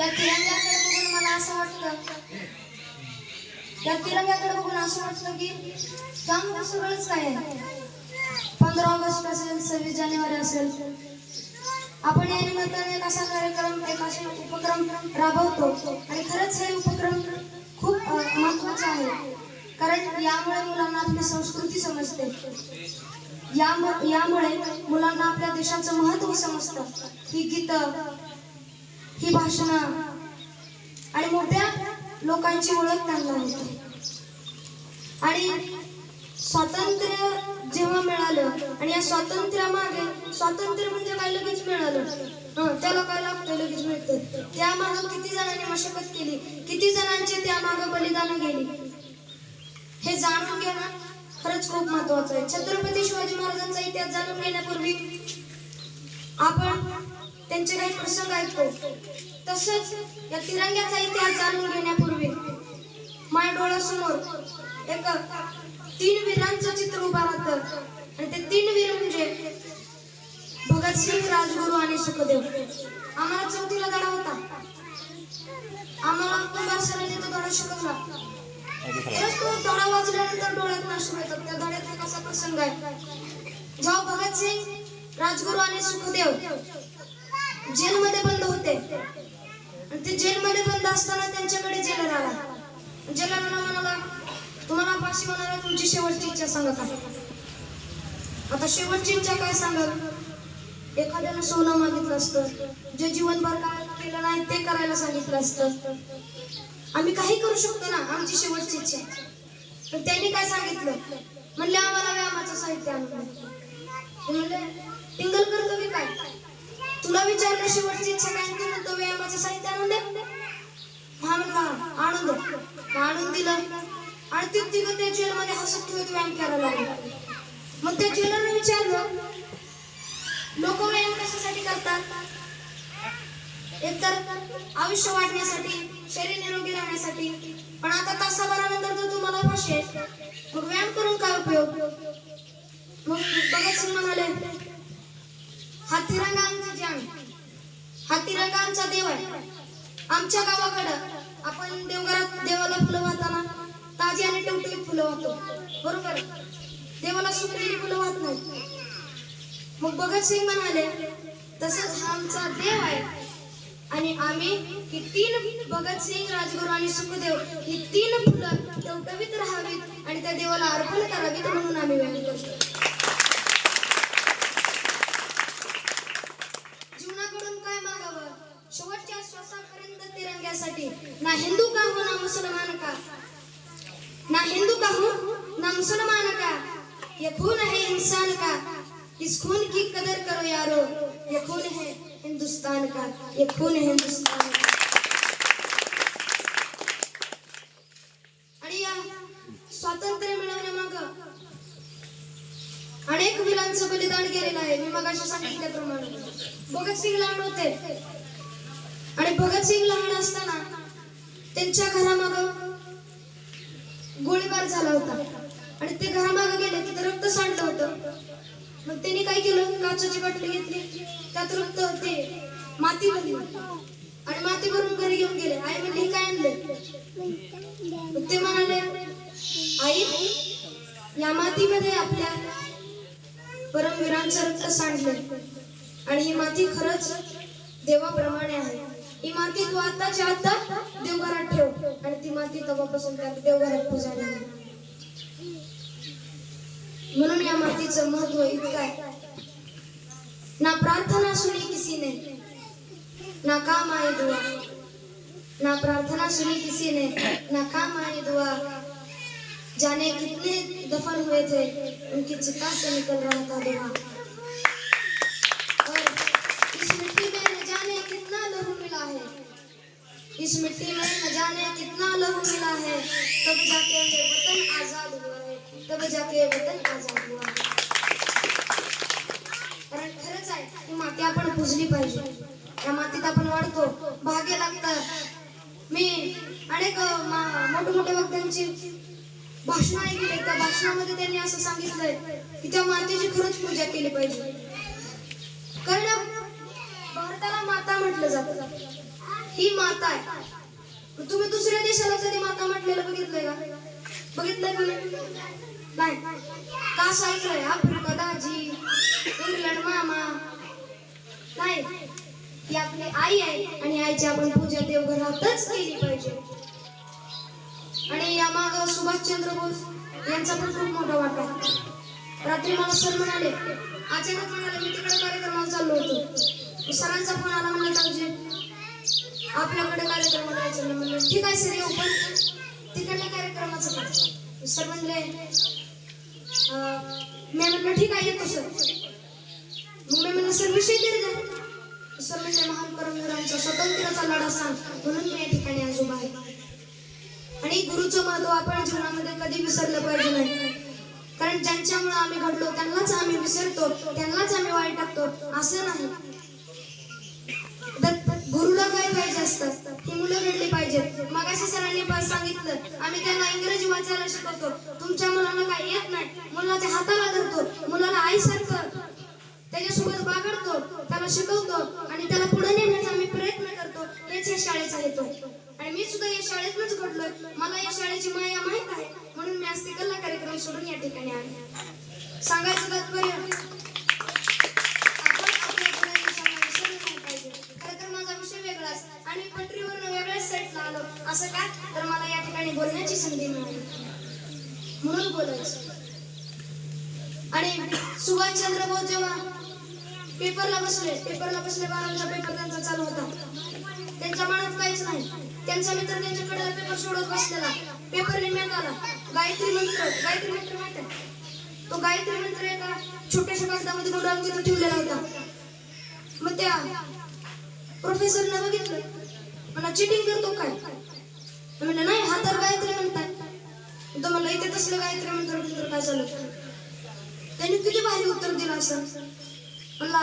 या तिरंग्याकडे बघून मला असं वाटतं, या तिरंग्याकडे बघून असं वाटतं की त्यामध्ये सगळंच काय आहे. 15 ऑगस्ट असेल, 26 जानेवारी असेल, आपण या निमित्ताने एक असा कार्यक्रम, एक असा उपक्रम राबवतो आणि खरंच हे उपक्रम खूप महत्त्वाचे आहे. कारण यामुळे मुलांना आपली संस्कृती समजते, यामुळे मुलांना आपल्या देशाचं महत्त्व समजतं. ही गीतं, ही भाषणं आणि मोठ्या लोकांची ओळख त्यांना होते. आणि स्वातंत्र्य जेव्हा मिळालं आणि या स्वातंत्र्यामागे, स्वातंत्र्य म्हणजे काय लगेच मिळालं, त्याला काय लागतं लगेच मिळतं. त्यामागं किती जणांनी मशक्कत केली, किती जणांची त्यामागं बलिदानं गेली, हे जाणून घेणं खरंच खूप महत्वाचं आहे. छत्रपती शिवाजी महाराजांचा इतिहास जाणून घेण्यापूर्वी आपण त्यांचे काही प्रसंग ऐकतो, तसंच या तिरंग्याचा इतिहास जाणून घेण्यापूर्वी माझ्या डोळ्यासमोर एक 3 वीरांचं चित्र उभं राहतं. आणि ते 3 वीर म्हणजे भगतसिंग, राजगुरू आणि सुखदेव. आम्हाला 4थीला धडा होता, आम्हाला कुंभार सरांनी तो धडा शिकवला. तो धडा वाचल्यानंतर डोळ्यात अश्रू येतात. त्या धड्यात एक असा प्रसंग आहे, जेव्हा भगतसिंग, राजगुरू आणि सुखदेव जेलमध्ये बंद होते आणि ते जेलमध्ये बंद असताना त्यांच्याकडे जेलर आला. जेलरला म्हणाला, तुम्हाला फाशी होणार, तुमची शेवटची इच्छा सांगा का. आता शेवटची इच्छा काय सांगाल. एखाद्याला सोनं मागितलं असतं, जे जीवनभर काय केलं नाही ते करायला सांगितलं असतं. आम्ही काही करू शकतो ना, आमची शेवटची इच्छा. पण त्यांनी काय सांगितलं, म्हणले आम्हाला व्यायामाचं साहित्य आणून दे. म्हणले टिंगल करतो की काय, तुला विचारलं शेवटची इच्छा काय, तू म्हणतो व्यायामाचं साहित्य आणून दे. हा म्हणला आणून दे. आणून दिलं आणि ते तिघं त्या जेलमध्ये हसत खेळत व्यायाम करायला लागले. मग त्या जेलरने विचारलं, लोक व्यायाम कशासाठी करतात. एकतर आयुष्य वाढण्यासाठी, शरीर निरोगी राहण्यासाठी. पण आता तासाभरानंतर जर तुम्हाला फाशी आहे, मग व्यायाम करून काय उपयोग. मग भगतसिंग म्हणाले, हा तिरंगा आमची जान, हा तिरंगा आमचा देव आहे. आमच्या गावाकडं आपण देवघरात देवाला फुलं वाहताना ताजी आणि टवटवीत फुलं वाहतो, बरोबर. देवाला सुकलेली फुलं वाहत नाही. मग भगतसिंग म्हणाले, तसंच हा आमचा देव आहे आणि आम्ही ही 3 भगतसिंग, राजगुरू आणि सुखदेव ही 3 फुलं टवटवीत राहावीत आणि त्या देवाला अर्पण करावीत म्हणून आम्ही व्यायाम करतो. जीवनाकडून काय मागावं, शेवटच्या श्वासापर्यंत तिरंग्यासाठी. ना हिंदू का हो ना मुसलमान का, ना हिंदू का हो ना मुसलमान का, ये खून है इंसान का, इस खून की कदर करो यारो, ये खून है हिंदुस्तान का, ये खून है हिंदुस्तान का. आणि या स्वातंत्र्य मिळवण्यामागं अनेक वीरांचं बलिदान केलेलं आहे. मी मगाशी सांगितल्याप्रमाणे भगतसिंग लहान होते आणि भगतसिंग लहान असताना त्यांच्या घरामागं गोळीबार झाला होता आणि ते घरामागं गेले, तिथे रक्त सांडलं होतं. मग त्यांनी काय केलं, काचेची बाटली घेतली, त्यात रक्त ते माती भरली आणि माती भरून घरी घेऊन गेले. आई म्हणली काय आणलं. ते म्हणाले, आई या मातीमध्ये आपल्या परमवीरांचं रक्त सांडलं आणि ही माती खरंच देवाप्रमाणे आहे. ही माती तू आताच्या आता देवघरात ठेव. आणि ती माती तेव्हापासून त्या देवघरात पूजा झाली. म्हणून या मातीचं महत्व इतकं आहे. ना प्रार्थना सुनी किसी ने, ना काम आए दुआ, ना प्रार्थना सुनी किसी ने, ना काम आए दुआ. जाने कितने दफन हुए थे, उनकी चिता से निकल रहा था धुआं. और इस मिट्टी में न जाने कितना लहू मिला है, इस मिट्टी में न जाने कितना लहू मिला है, तब जाके ये वतन आजाद हुआ है, तब जाके वतन आजाद हुआ है. कारण खरंच आहे, ही माती आपण पूजली पाहिजे. या मातीत आपण वाढतो, भाग्य लागतात. मी अनेक मोठमोठ्या वक्त्यांची भाषण ऐकली, त्या भाषणामध्ये त्यांनी असं सांगितलंय की त्या मातीची खरंच पूजा केली पाहिजे. कारण भारताला माता म्हटलं जातं. ही माता आहे. तुम्ही दुसऱ्या देशाला कधी माता म्हटलेलं बघितलंय का? बघितलंय का नाही? का ऐकलंय? आफ्रिका दाजी, इंग्लंड मामा. नाही, ती आपली आई आहे आणि आईची आपण पूजा देवघरातच केली पाहिजे. आणि यामाग सुभाषचंद्र बोस यांचा पण खूप मोठा वाटा आहे. रात्री मला सर म्हणाले, अचानक म्हणाले, मी तिकडे कार्यक्रमाला चाललो होतो. सरांचा फोन आला, म्हणलं ताऊजी आपल्याकडे कार्यक्रमाला जायचं ना. म्हणलं ठीक आहे सर, येऊ, पण तिकडल्या कार्यक्रमाचं काय? सर म्हणले, मी म्हणलं ठीक आहे येतो सर. मग मी म्हणलं सर विषय तरी द्या. सर म्हणले, महान परमवीरांचा स्वातंत्र्याचा लढा सांग म्हणून मी या ठिकाणी आज उभा आहे. आणि गुरुचं महत्व आपण जीवनामध्ये कधी विसरलं पाहिजे नाही. कारण ज्यांच्यामुळे आम्ही घडलो त्यांनाच आम्ही विसरतो, त्यांनाच आम्ही वाईट टाकतो, असं नाही. गुरुला काय पाहिजे असतात, ही मुलं घडली पाहिजेत. मगाशी सरांनी सांगितलं, आम्ही त्यांना इंग्रजी वाचायला शिकवतो. तुमच्या मुलांना काय येत नाही, मुलाच्या हाताला धरतो, मुलाला आईसारखं त्याच्यासोबत बागडतो, त्याला शिकवतो आणि त्याला पुढे नेण्याचा आम्ही प्रयत्न करतो. हेच या शाळेचा हेतू. आणि मी सुद्धा या शाळेतूनच घडलोय. मला या शाळेची माया माहित आहे, म्हणून मी आज ते कला कार्यक्रम सोडून या ठिकाणी आले. सांगायचं तात्पर्य, आपण आपल्या गुणांना विसरलं नाही पाहिजे. खरं तर माझा विषय वेगळाच आणि पटरीवरून वेगळ्याच साईडला आलो. असं का? तर मला या ठिकाणी बोलण्याची संधी मिळाली म्हणून बोलायचं. आणि सुभाषचंद्र बोस जेव्हा पेपरला बसले 12वीचा पेपर त्यांचा चालू होता. त्यांच्या मनात काहीच नाही. त्यांचा मित्र त्यांच्याकडे पेपर सोडत बसलेला. पेपर निम्यात आला. गायत्री मंत्र माहित आहे? तो गायत्री मंत्र एका छोट्याशा कागदामध्ये गुंडाळून तिथे ठेवलेला होता. मग त्या प्रोफेसरने बघितलं, मला चिटिंग करतो काय? म्हणलं नाही, हा तर गायत्री म्हणतात. तो म्हणलं इथे तसलं गायत्री मंत्र काय झालं? त्यांनी किती भारी उत्तर दिलं असं. म्हणला